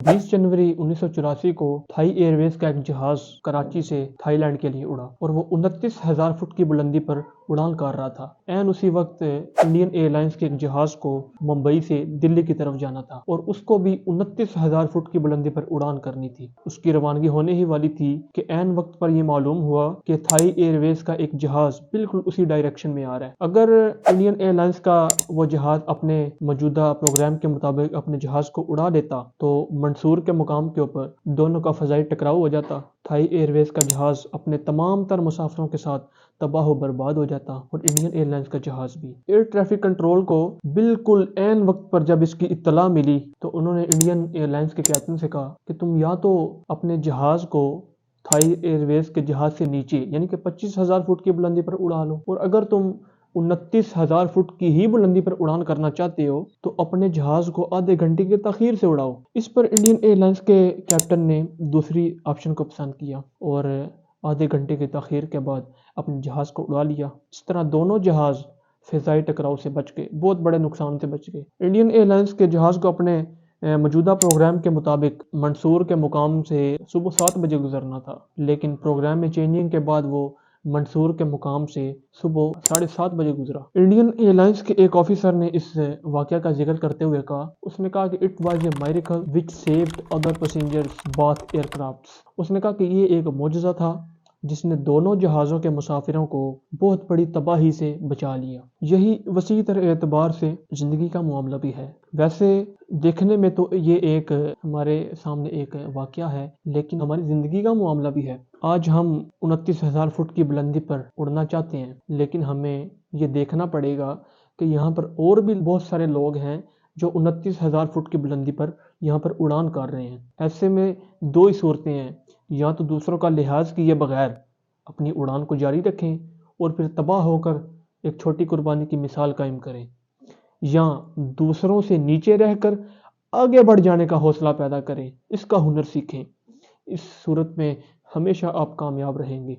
20 जनवरी 1984 को Thai Airways का एक जहाज कराची से थाईलैंड के लिए उड़ा और वो 29,000 फुट की बुलंदी पर उड़ान कर रहा था। एन उसी वक्त इंडियन एयरलाइंस के एक जहाज को मुंबई से दिल्ली की तरफ जाना था और उसको भी 29,000 फुट की बुलंदी पर उड़ान करनी थी। उसकी रवानगी होने ही वाली थी कि एन वक्त पर यह मालूम हुआ कि थाई एयरवेज का एक जहाज बिल्कुल उसी डायरेक्शन में आ रहा है। अगर इंडियन एयरलाइंस का वो जहाज अपने मौजूदा प्रोग्राम के मुताबिक अपने जहाज को उड़ा लेता तो मंसूर के मुकाम के ऊपर दोनों का फजाई टकराव हो जाता। थाई एयरवेज का जहाज अपने तमाम तर मुसाफिरों के साथ तबाह व बर्बाद हो जाता और इंडियन एयरलाइंस का जहाज भी। एयर ट्रैफिक कंट्रोल को बिल्कुल एन वक्त पर जब इसकी इत्तला मिली तो उन्होंने इंडियन एयरलाइंस के कैप्टन से कहा कि तुम या तो अपने जहाज को थाई एयरवेज के जहाज से नीचे यानी कि 25,000 फुट की बुलंदी पर उड़ा लो, और अगर तुम 29,000 फुट की ही बुलंदी पर उड़ान करना चाहते हो तो अपने जहाज को आधे घंटे की तखीर से उड़ाओ। इस पर इंडियन एयरलाइंस के कैप्टन ने दूसरी ऑप्शन को पसंद किया और आधे घंटे की तखीर के बाद अपने जहाज को उड़ा लिया। इस तरह दोनों जहाज फिजाई टकराव से बच गए, बहुत बड़े नुकसान से बच गए। इंडियन एयरलाइंस के जहाज को अपने मौजूदा प्रोग्राम के मुताबिक मंसूर के मुकाम से सुबह 7 बजे गुजरना था, लेकिन प्रोग्राम में चेंजिंग के बाद वो मंसूर के मुकाम से सुबह 7:30 बजे गुजरा। इंडियन एयरलाइंस के एक ऑफिसर ने इस वाक़या का जिक्र करते हुए कहा, उसने कहा कि it was a miracle which saved other passengers both aircrafts. उसने कहा कि ये एक मौजज़ा था जिसने दोनों जहाज़ों के मुसाफिरों को बहुत बड़ी तबाही से बचा लिया। यही वसी तर एतबार से ज़िंदगी का मामला भी है। वैसे देखने में तो ये एक हमारे सामने एक वाक़या है, लेकिन हमारी ज़िंदगी का मामला भी है। आज हम 29,000 फुट की बुलंदी पर उड़ना चाहते हैं, लेकिन हमें ये देखना पड़ेगा कि यहाँ पर और भी बहुत सारे लोग हैं जो 29,000 फुट की बुलंदी पर यहाँ पर उड़ान कर रहे हैं। ऐसे में दो ही सूरतें हैं, या तो दूसरों का लिहाज किए बगैर अपनी उड़ान को जारी रखें और फिर तबाह होकर एक छोटी कुर्बानी की मिसाल कायम करें, या दूसरों से नीचे रहकर आगे बढ़ जाने का हौसला पैदा करें, इसका हुनर सीखें। इस सूरत में हमेशा आप कामयाब रहेंगे।